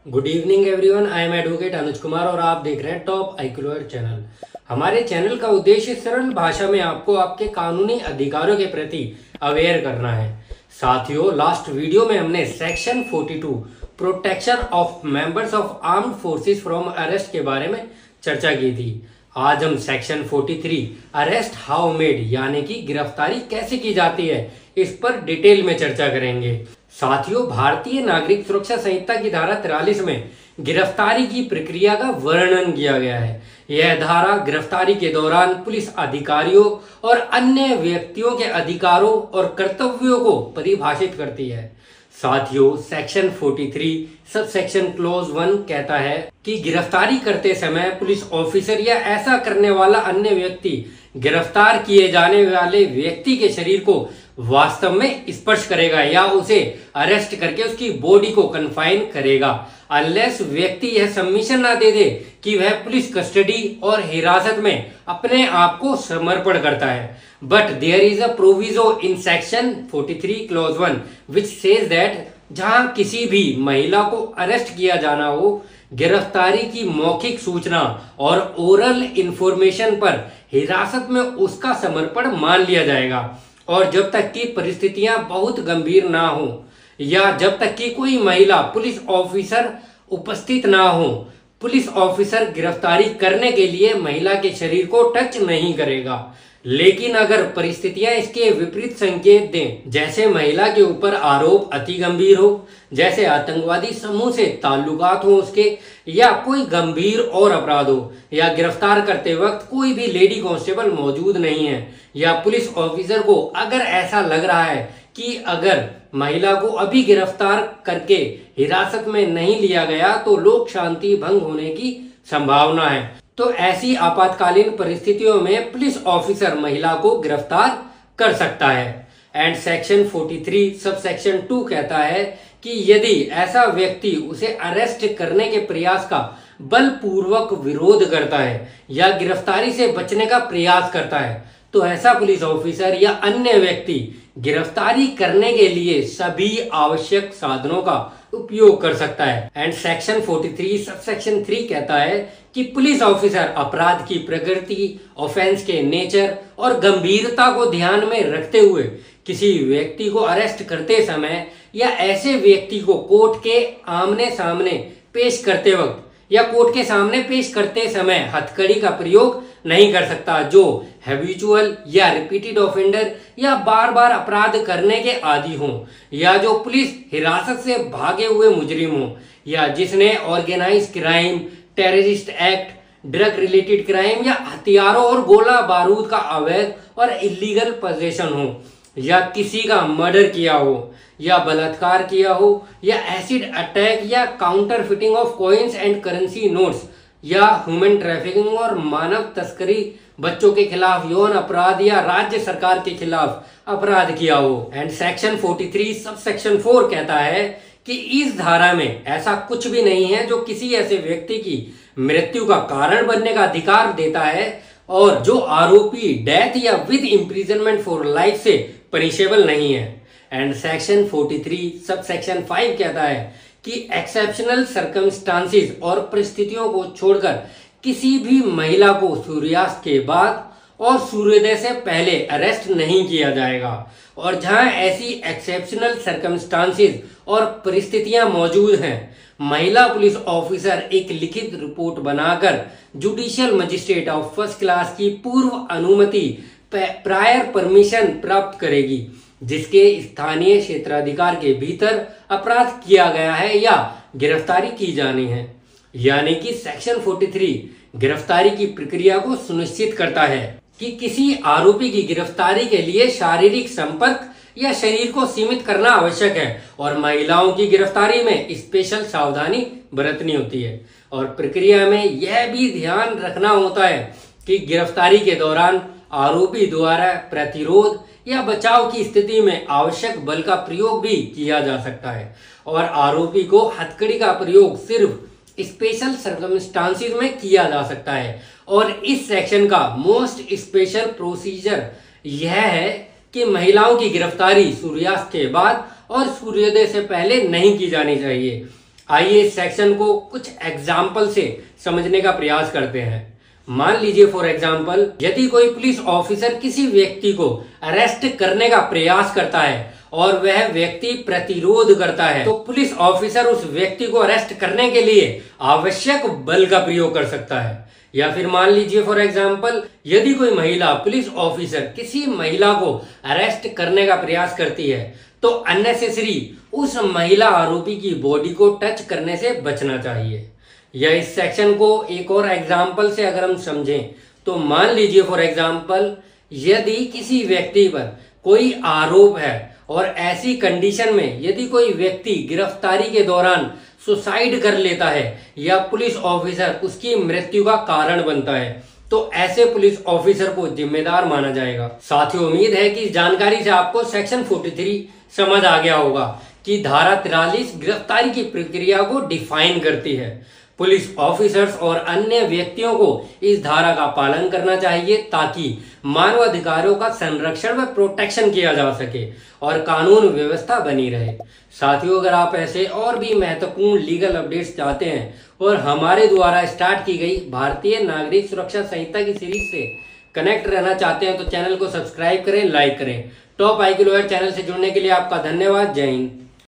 Good evening everyone, I am advocate Anuj Kumar और आप देख रहे हैं टॉप आईक्यूलर चैनल। हमारे चैनल का उद्देश्य सरल भाषा में आपको आपके कानूनी अधिकारों के प्रति अवेयर करना है। साथियों, लास्ट वीडियो में हमने section 42 protection of members of armed forces from arrest के बारे में चर्चा की थी। आज हम सेक्शन 43 अरेस्ट हाउ मेड यानी कि गिरफ्तारी कैसे की जाती है इस पर डिटेल में चर्चा करेंगे। साथियों, भारतीय नागरिक सुरक्षा संहिता की धारा 43 में गिरफ्तारी की प्रक्रिया का वर्णन किया गया है। यह धारा गिरफ्तारी के दौरान पुलिस अधिकारियों और अन्य व्यक्तियों के अधिकारों और कर्तव्यों को परिभाषित करती है। साथियों, सेक्शन 43 सब सेक्शन क्लोज 1 कहता है कि गिरफ्तारी करते समय पुलिस ऑफिसर या ऐसा करने वाला अन्य व्यक्ति गिरफ्तार किए जाने वाले व्यक्ति के शरीर को वास्तव में स्पर्श करेगा या उसे अरेस्ट करके उसकी बॉडी को कन्फाइन करेगा, अनलेस व्यक्ति यह सबमिशन ना दे दे कि वह पुलिस कस्टडी और हिरासत में अपने आप को समर्पण करता है। But there is a proviso in section 43 clause 1 which says that जहां किसी भी महिला को अरेस्ट किया जाना हो, गिरफ्तारी की मौखिक सूचना और ओरल इंफॉर्मेशन पर हिरासत में उसका समर्पण मान लिया जाएगा और जब तक कि परिस्थितियां बहुत गंभीर ना हो या जब तक कि कोई महिला पुलिस ऑफिसर उपस्थित ना हो, पुलिस ऑफिसर गिरफ्तारी करने के लिए महिला के शरीर को टच नहीं करेगा। लेकिन अगर परिस्थितियां इसके विपरीत संकेत दें, जैसे महिला के ऊपर आरोप अति गंभीर हो, जैसे आतंकवादी समूह से ताल्लुकात हो उसके, या कोई गंभीर और अपराध हो, या गिरफ्तार करते वक्त कोई भी लेडी कांस्टेबल मौजूद नहीं है, या पुलिस ऑफिसर को अगर ऐसा लग रहा है कि अगर महिला को अभी गिरफ्तार करके हिरासत में नहीं लिया गया तो लोक शांति भंग होने की संभावना है, तो ऐसी आपातकालीन परिस्थितियों में पुलिस ऑफिसर महिला को गिरफ्तार कर सकता है। एंड सेक्शन 43 सब सेक्शन 2 कहता है कि यदि ऐसा व्यक्ति उसे अरेस्ट करने के प्रयास का बलपूर्वक विरोध करता है या गिरफ्तारी से बचने का प्रयास करता है, तो ऐसा पुलिस ऑफिसर या अन्य व्यक्ति गिरफ्तारी करने के लिए सभी आवश्यक साधनों का उपयोग कर सकता है। एंड सेक्शन 43 सब सेक्शन 3 कहता है कि पुलिस ऑफिसर अपराध की प्रकृति, ऑफेंस के नेचर और गंभीरता को ध्यान में रखते हुए किसी व्यक्ति को अरेस्ट करते समय या ऐसे व्यक्ति को कोर्ट के आमने सामने पेश करते वक्त या कोर्ट के सामने पेश करते समय हथकड़ी का प्रयोग नहीं कर सकता जो हैबिचुअल या रिपीटेड ऑफेंडर या बार बार अपराध करने के आदी हों, या जो पुलिस हिरासत से भागे हुए मुजरिम हों, या जिसने organise crime, terrorist act, drug related crime या हथियारों और गोला बारूद का अवैध और इलीगल पोजेशन हो, या किसी का मर्डर किया हो या बलात्कार किया हो, या एसिड अटैक या counter fitting of coins and currency notes, या ह्यूमन ट्रैफिकिंग और मानव तस्करी, बच्चों के खिलाफ यौन अपराध या राज्य सरकार के खिलाफ अपराध किया हो। एंड सेक्शन 43 सब सेक्शन 4 कहता है कि इस धारा में ऐसा कुछ भी नहीं है जो किसी ऐसे व्यक्ति की मृत्यु का कारण बनने का अधिकार देता है और जो आरोपी डेथ या विद इम्प्रिजनमेंट फॉर लाइफ से पनिशेबल नहीं है। एंड सेक्शन 43 सब सेक्शन 5 कहता है कि एक्सेप्शनल सर्कमस्टांसिस और परिस्थितियों को छोड़कर किसी भी महिला को सूर्यास्त के बाद और सूर्योदय से पहले अरेस्ट नहीं किया जाएगा, और जहां ऐसी एक्सेप्शनल सर्कमस्टांसिस और परिस्थितियां मौजूद हैं, महिला पुलिस ऑफिसर एक लिखित रिपोर्ट बनाकर judicial magistrate of first class की पूर्व अनुमति प्रायर परमिशन प्राप्त करेगी जिसके स्थानीय क्षेत्राधिकार के भीतर अपराध किया गया है या गिरफ्तारी की जानी है। यानी कि सेक्शन 43 गिरफ्तारी की प्रक्रिया को सुनिश्चित करता है कि किसी आरोपी की गिरफ्तारी के लिए शारीरिक संपर्क या शरीर को सीमित करना आवश्यक है और महिलाओं की गिरफ्तारी में स्पेशल सावधानी बरतनी होती है। और प्रक्रिया में यह भी ध्यान रखना होता है कि गिरफ्तारी के दौरान आरोपी द्वारा प्रतिरोध या बचाव की स्थिति में आवश्यक बल का प्रयोग भी किया जा सकता है, और आरोपी को हथकड़ी का प्रयोग सिर्फ स्पेशल सर्कमस्टांसिस में किया जा सकता है। और इस सेक्शन का मोस्ट स्पेशल प्रोसीजर यह है कि महिलाओं की गिरफ्तारी सूर्यास्त के बाद और सूर्योदय से पहले नहीं की जानी चाहिए। आइए इस सेक्शन को कुछ एग्जाम्पल से समझने का प्रयास करते हैं। मान लीजिए फॉर एग्जाम्पल, यदि कोई पुलिस ऑफिसर किसी व्यक्ति को अरेस्ट करने का प्रयास करता है और वह व्यक्ति प्रतिरोध करता है, तो पुलिस ऑफिसर उस व्यक्ति को अरेस्ट करने के लिए आवश्यक बल का प्रयोग कर सकता है। या फिर मान लीजिए फॉर एग्जाम्पल, यदि कोई महिला पुलिस ऑफिसर किसी महिला को अरेस्ट करने का प्रयास करती है तो अननेसेसरी उस महिला आरोपी की बॉडी को टच करने से बचना चाहिए। या इस सेक्शन को एक और एग्जाम्पल से अगर हम समझें तो मान लीजिए फॉर एग्जाम्पल, यदि किसी व्यक्ति पर कोई आरोप है और ऐसी कंडीशन में यदि कोई व्यक्ति गिरफ्तारी के दौरान सुसाइड कर लेता है या पुलिस ऑफिसर उसकी मृत्यु का कारण बनता है, तो ऐसे पुलिस ऑफिसर को जिम्मेदार माना जाएगा। साथियों, उम्मीद है कि इस जानकारी से आपको सेक्शन 43 समझ आ गया होगा कि धारा 43 गिरफ्तारी की प्रक्रिया को डिफाइन करती है। पुलिस ऑफिसर्स और अन्य व्यक्तियों को इस धारा का पालन करना चाहिए ताकि मानवाधिकारों का संरक्षण व प्रोटेक्शन किया जा सके और कानून व्यवस्था बनी रहे। साथियों, अगर आप ऐसे और भी महत्वपूर्ण लीगल अपडेट्स चाहते हैं और हमारे द्वारा स्टार्ट की गई भारतीय नागरिक सुरक्षा संहिता की सीरीज से कनेक्ट रहना चाहते हैं तो चैनल को सब्सक्राइब करें, लाइक करें। टॉप IQ लॉयर चैनल से जुड़ने के लिए आपका धन्यवाद। जय हिंद।